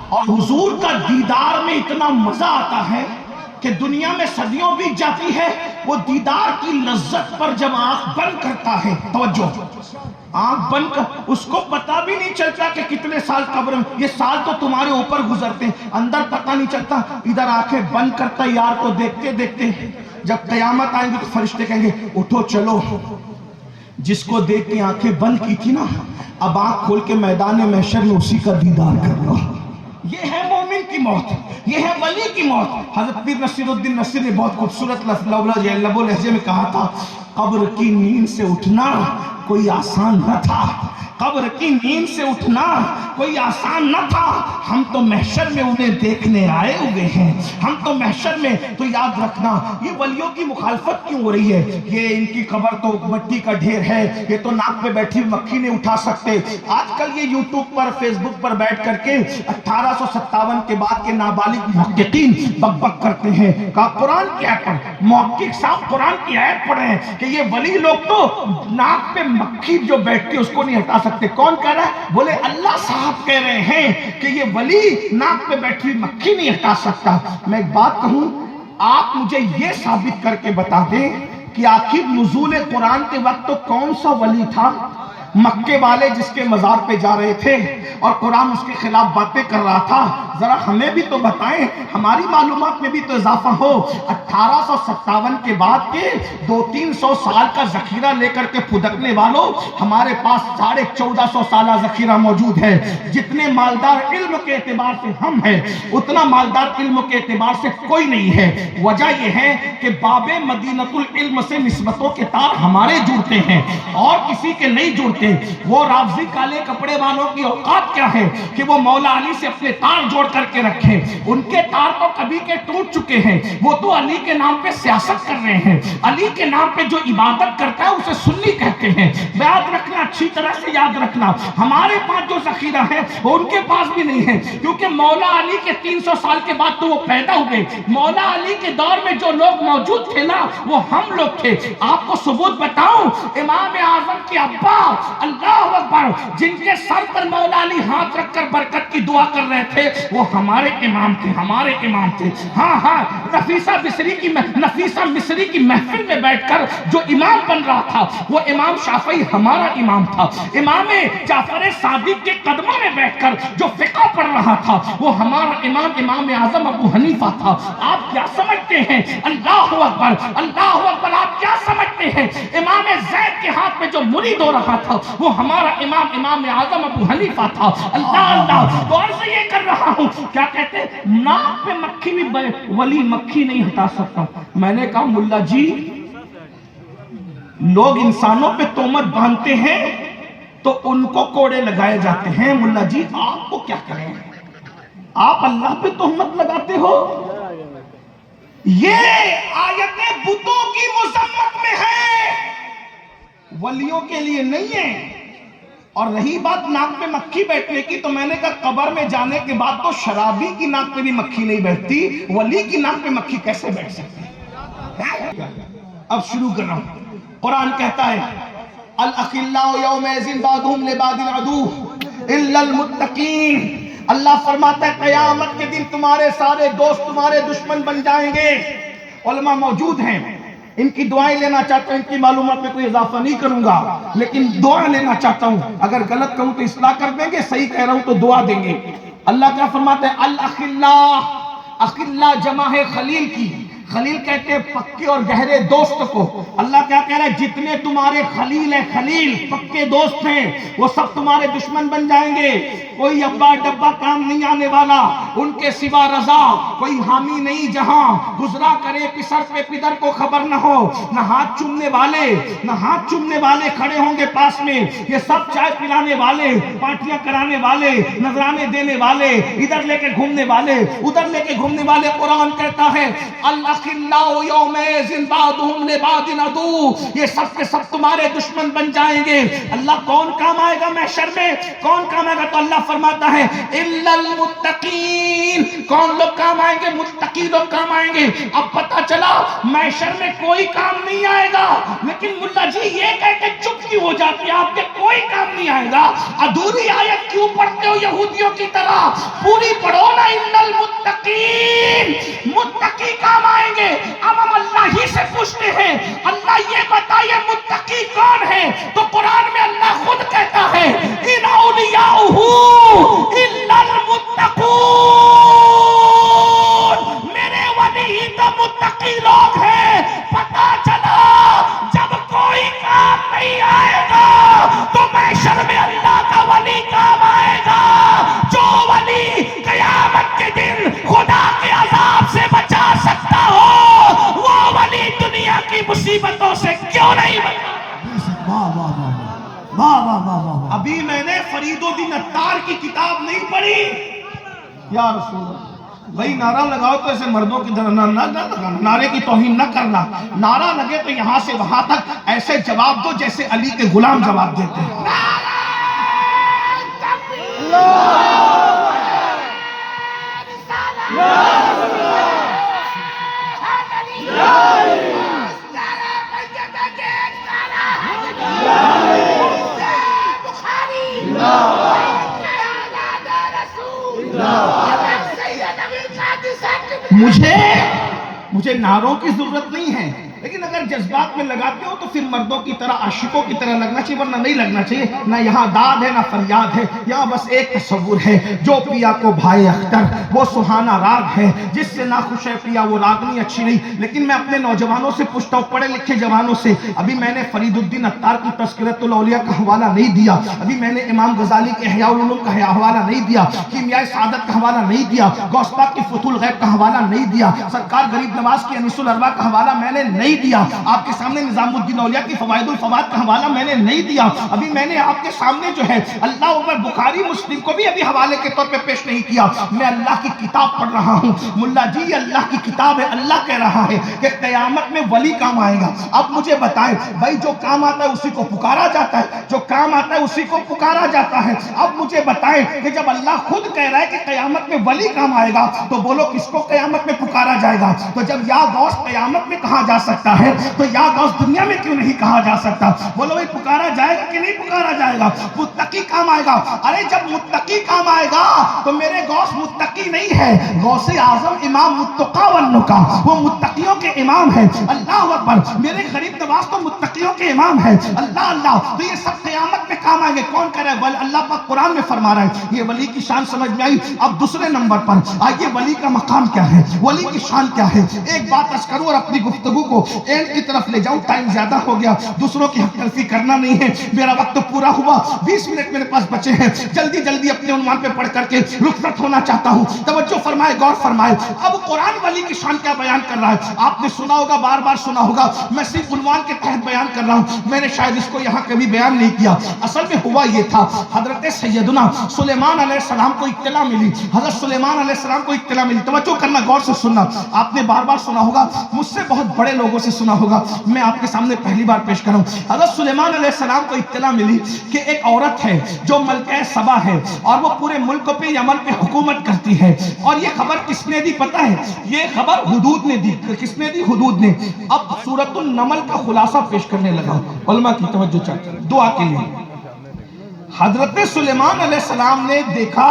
اور حضور کا دیدار میں اتنا مزہ آتا ہے کہ دنیا میں صدیوں بیت جاتی ہے، وہ دیدار کی لذت پر جب آنکھ بند کرتا ہے، توجہ، آنکھ بند کر، اس کو پتا بھی نہیں چلتا کہ کتنے سال قبر میں، یہ سال تو تمہارے اوپر گزرتے ہیں، اندر پتا نہیں چلتا، ادھر آنکھیں بند کرتا یار کو دیکھتے دیکھتے، جب قیامت آئیں گے تو فرشتے کہیں گے اٹھو چلو، جس کو دیکھ کے آنکھیں بند کی تھی نا، اب آنکھ کھول کے میدان محشر میں اسی کا دیدار کر لو۔ یہ ہے مومن کی موت، یہ ہے ولی کی موت۔ حضرت پیر نصیر الدین نصیر نے بہت خوبصورت لب و لہجے میں کہا تھا، قبر کی نیند سے اٹھنا کوئی آسان نہ تھا، قبر کی نیند سے اٹھنا کوئی آسان نہ تھا، ہم تو محشر میں انہیں دیکھنے آئے ہوئے ہیں، ہم تو محشر میں، تو یاد رکھنا یہ ولیوں کی مخالفت کیوں ہو رہی ہے؟ یہ ان کی قبر تو مٹی کا ڈھیر ہے، یہ تو ناک پہ بیٹھی مکھی نہیں اٹھا سکتے۔ آج کل یہ یوٹیوب پر فیس بک پر بیٹھ کر کے 1857 کے بعد کے نابالغ محققین بک بک کرتے ہیں، کہا قرآن کی آیت پڑھ، محقق صاحب قرآن کی آیت پڑھیں کہ یہ ولی لوگ تو ناک پہ مکھی جو بیٹھتی اس کو نہیں ہٹا سکتے۔ کون کہہ رہا ہے؟ بولے اللہ صاحب کہہ رہے ہیں کہ یہ ولی ناک پہ بیٹھی مکھی نہیں ہٹا سکتا۔ میں ایک بات کہوں، آپ مجھے یہ ثابت کر کے بتا دیں کہ آخر نزول قرآن کے وقت تو کون سا ولی تھا؟ مکے والے جس کے مزار پہ جا رہے تھے اور قرآن اس کے خلاف باتیں کر رہا تھا، ذرا ہمیں بھی تو بتائیں، ہماری معلومات میں بھی تو اضافہ ہو۔ 1857 کے بعد کے 200-300 سال کا ذخیرہ لے کر کے پھدکنے والوں، ہمارے پاس 1450 سالہ ذخیرہ موجود ہے۔ جتنے مالدار علم کے اعتبار سے ہم ہیں، اتنا مالدار علم کے اعتبار سے کوئی نہیں ہے۔ وجہ یہ ہے کہ باب مدینۃ العلم سے نسبتوں کے تار ہمارے جڑتے ہیں اور کسی کے نہیں جڑتے۔ وہ رافضی کالے کپڑے والوں کی اوقات کیا ہے کہ وہ مولا علی سے اپنے تار جوڑ کر کے رکھیں؟ ان کے تار تو کبھی کے ٹوٹ چکے ہیں، وہ تو علی کے نام پہ سیاست کر رہے ہیں، علی کے نام پہ جو عبادت کرتا ہے اسے سنی کہتے ہیں۔ یاد رکھنا، اچھی طرح سے یاد رکھنا، ہمارے پاس جو ذخیرہ ہے وہ ان کے پاس بھی نہیں ہے، کیونکہ مولا علی کے 300 سال کے بعد تو وہ پیدا ہوئے۔ مولا علی کے دور میں جو لوگ موجود تھے نا، وہ ہم لوگ تھے۔ آپ کو ثبوت بتاؤں، امام اعظم کے ابا، اللہ اکبر، جن کے سر پر مولا علی ہاتھ رکھ کر برکت کی دعا کر رہے تھے، وہ ہمارے امام تھے، ہمارے امام تھے۔ ہاں ہاں، نفیسہ مصری کی محفل میں بیٹھ کر جو امام بن رہا تھا وہ امام شافعی ہمارا امام تھا۔ امام جعفر صادق کے قدموں میں بیٹھ کر جو فقہ پڑھ رہا تھا وہ ہمارا امام، امام اعظم ابو حنیفہ تھا۔ آپ کیا سمجھتے ہیں؟ اللہ اکبر، اللہ اکبر، آپ کیا سمجھتے ہیں؟ امام زید کے ہاتھ میں جو مرید ہو رہا تھا وہ ہمارا امام، امام اعظم ابو حنیفہ تھا۔ اللہ اللہ، تو عرض یہ کر رہا ہوں، کیا کہتے ہیں؟ ناک پہ مکھی بھی ولی مکھی نہیں ہٹا سکتا۔ میں نے کہا ملا جی، لوگ انسانوں پہ تہمت باندھتے ہیں تو ان کو کوڑے لگائے جاتے ہیں، ملا جی آپ کو کیا کریں؟ آپ اللہ پہ تہمت لگاتے ہو؟ یہ آیتیں بتوں کی مذمت میں ہے، ولیوں کے لیے نہیں ہے۔ اور رہی بات ناک پہ مکھی بیٹھنے کی، تو میں نے کہا قبر میں جانے کے بعد تو شرابی کی ناک پہ بھی مکھی نہیں بیٹھتی، ولی کی ناک پہ مکھی کیسے بیٹھ سکتی ہے؟ اب شروع کر رہا ہوں۔ قرآن کہتا ہے الاخلاء یومئذ بعضهم لبعض عدو الا المتقین۔ اللہ فرماتا ہے قیامت کے دن تمہارے سارے دوست تمہارے دشمن بن جائیں گے۔ علماء موجود ہیں، ان کی دعائیں لینا چاہتا ہوں، ان کی معلومات میں کوئی اضافہ نہیں کروں گا، لیکن دعا لینا چاہتا ہوں۔ اگر غلط کہوں تو اصلاح کر دیں گے، صحیح کہہ رہا ہوں تو دعا دیں گے۔ اللہ کیا فرماتا ہے؟ الاخلاء، اخلاء جمع ہے خلیل کی، خلیل کہتے ہیں پکے اور گہرے دوست کو۔ اللہ کیا کہہ رہا ہے؟ جتنے تمہارے خلیل ہیں، خلیل پکے دوست ہیں، وہ سب تمہارے دشمن بن جائیں گے۔ کوئی ابا ڈبا کام نہیں آنے والا، ان کے سوا رضا کوئی حامی نہیں، جہاں گزرا کرے پسر پہ پدر کو خبر نہ ہو۔ نہ ہاتھ چومنے والے کھڑے ہوں گے پاس میں، یہ سب چائے پلانے والے، پارٹیاں کرانے والے، نذرانے دینے والے، ادھر لے کے گھومنے والے، ادھر لے کے گھومنے والے۔ قرآن کہتا ہے الاخلاء یومئذ بعضهم لبعض عدو، یہ سب کے سب تمہارے دشمن بن جائیں گے۔ اللہ کون کام آئے گا محشر میں؟ کون کام آئے گا؟ تو اللہ فرماتا ہے الا المتقین، کون لوگ کام آئیں گے؟ متقی لوگ کام آئیں گے۔ اب پتا چلا محشر میں کوئی کام نہیں آئے گا، لیکن ملا جی یہ کہہ کے چپ کی ہو جاتی ہے آپ کے کوئی کام نہیں آئے گا؟ ادھوری آیت کیوں پڑھتے ہو یہودیوں کی طرح؟ پوری پڑھو نا۔ ان المتقین، متقی کام آئیں گے۔ اب ہم اللہ ہی سے پوچھتے ہیں اللہ یہ بتائیے متقی کون ہے؟ تو قرآن میں اللہ خود کہتا ہے ان اولیاءہ الا المتقون، میرے ولی ہی تو متقی لوگ ہیں۔ پتا چلا جب کوئی کام نہیں آئے گا تو محشر میں اللہ کا ولی کام آئے گا۔ جو ولی قیامت کے دن خدا کے عذاب سے بچا سکتا ہو وہ ولی دنیا کی مصیبتوں سے کیوں نہیں بچا؟ ابھی میں نے فرید الدین عطار کی کتاب نہیں پڑھی۔ یا رسول اللہ بھائی نعرہ لگاؤ تو ایسے مردوں کی طرح نہ لگانا، نعرے کی توہین نہ کرنا۔ نعرہ لگے تو یہاں سے وہاں تک ایسے جواب دو جیسے علی کے غلام جواب دیتے ہیں۔ مجھے نعروں کی ضرورت نہیں ہے، لیکن اگر جذبات میں لگاتے ہو تو پھر مردوں کی طرح عاشقوں کی طرح لگنا چاہیے، ورنہ نہیں لگنا چاہیے۔ نہ یہاں داد ہے نہ فریاد ہے، یہاں بس ایک تصور ہے، جو پیا کو بھائے اختر وہ سہانا راگ ہے، جس سے نہ خوش ہے پیا وہ راگنی اچھی نہیں۔ لیکن میں اپنے نوجوانوں سے پوچھتا ہوں، پڑھے لکھے جوانوں سے، ابھی میں نے فرید الدین عطار کی تذکرۃ الاولیاء کا حوالہ نہیں دیا، ابھی میں نے امام غزالی کے احیاء العلوم کا حوالہ نہیں دیا، کیمیاء سعادت کا حوالہ نہیں دیا، غوث پاک کی فتح الغیب کا حوالہ نہیں دیا، سرکار غریب نواز کی انیس الارواح کا حوالہ میں نے نہیں دیا، آپ کے سامنے نظام الدین اولیاء کی فوائد الفوائد کا حوالہ میں نے نہیں دیا، ابھی میں نے آپ کے سامنے جو ہے اللہ اکبر بخاری مسلم کو بھی ابھی حوالے کے طور پہ پیش نہیں کیا۔ میں اللہ کی کتاب پڑھ رہا ہوں ملا جی، یہ اللہ کی کتاب ہے۔ اللہ کہہ رہا ہے کہ قیامت میں ولی کام آئے گا۔ اب مجھے بتائیں بھائی، جو کام آتا ہے اسی کو پکارا جاتا ہے، جو کام آتا ہے اسی کو پکارا جاتا ہے۔ اب مجھے بتائیں کہ جب اللہ خود کہہ رہا ہے کہ قیامت میں ولی کام آئے گا تو بولو کس کو قیامت میں پکارا جائے گا؟ تو جب یا غوث قیامت میں کہا جا سکتا ہے تو یا غوث دنیا میں کیوں نہیں کہا جا سکتا؟ بولو بھائی پکارا جائے گا کہ نہیں پکارا جائے گا؟ متقی کام آئے گا۔ ارے جب متقی کام آئے گا تو میرے غوث متقی نہیں ہے، غوث اعظم امام متقی والنقا، وہ متقیوں کے امام ہیں۔ اللہ اکبر، میرے غریب نواز تو متقیوں کے امام ہیں۔ اللہ اللہ، تو یہ سب قیامت میں کام آئیں گے۔ کون کہہ رہا ہے؟ اللہ پاک قرآن میں فرما رہا ہے۔ یہ ولی کی شان سمجھ میں آئی۔ اب دوسرے نمبر پر آئیے، ولی کا مقام کیا ہے، ولی کی شان کیا ہے؟ ایک بات عرض کروں اور اپنی گفتگو کو اینڈ کی طرف لے جاؤں، ٹائم زیادہ ہو گیا، دوسروں کی حق تلفی کرنا نہیں ہے، میرا وقت پورا ہوا، 20 منٹ میرے پاس بچے ہیں، جلدی جلدی اپنے عنوان پہ پڑھ کر کے رخصت ہونا چاہتا ہوں۔ توجہ فرمائے، غور فرمائے۔ اب قرآن ولی کی شان کیا بیان کر رہا ہے؟ آپ نے سنا ہوگا، بار بار سنا ہوگا، میں صرف عنوان کے تحت بیان کر رہا ہوں، میں نے شاید اس کو یہاں کبھی بیان نہیں کیا۔ اصل میں ہوا یہ تھا، حضرت سیدنا سلیمان علیہ السلام کو اطلاع ملی، حضرت سلیمان علیہ السلام کو اطلاع ملی، توجہ کرنا، غور سے سننا، آپ نے بار بار سنا ہوگا، مجھ سے بہت بڑے لوگوں سے سنا ہوگا، میں آپ کے سامنے پہلی بار پیش کروں۔ حضرت سلیمان علیہ السلام کو اطلاع ملی کہ ایک عورت ہے جو ملکہ سبا ہے اور وہ پورے ملک پہ یمن پہ حکومت کرتی ہے، اور یہ خبر کس نے دی پتہ ہے؟ یہ خبر حدود نے دی۔ کس نے دی؟ حدود نے۔ اب سورۃ النمل کا خلاصہ پیش کرنے لگا، علماء کی توجہ چاہتا ہوں دعا کے لیے۔ حضرت سلیمان علیہ السلام نے دیکھا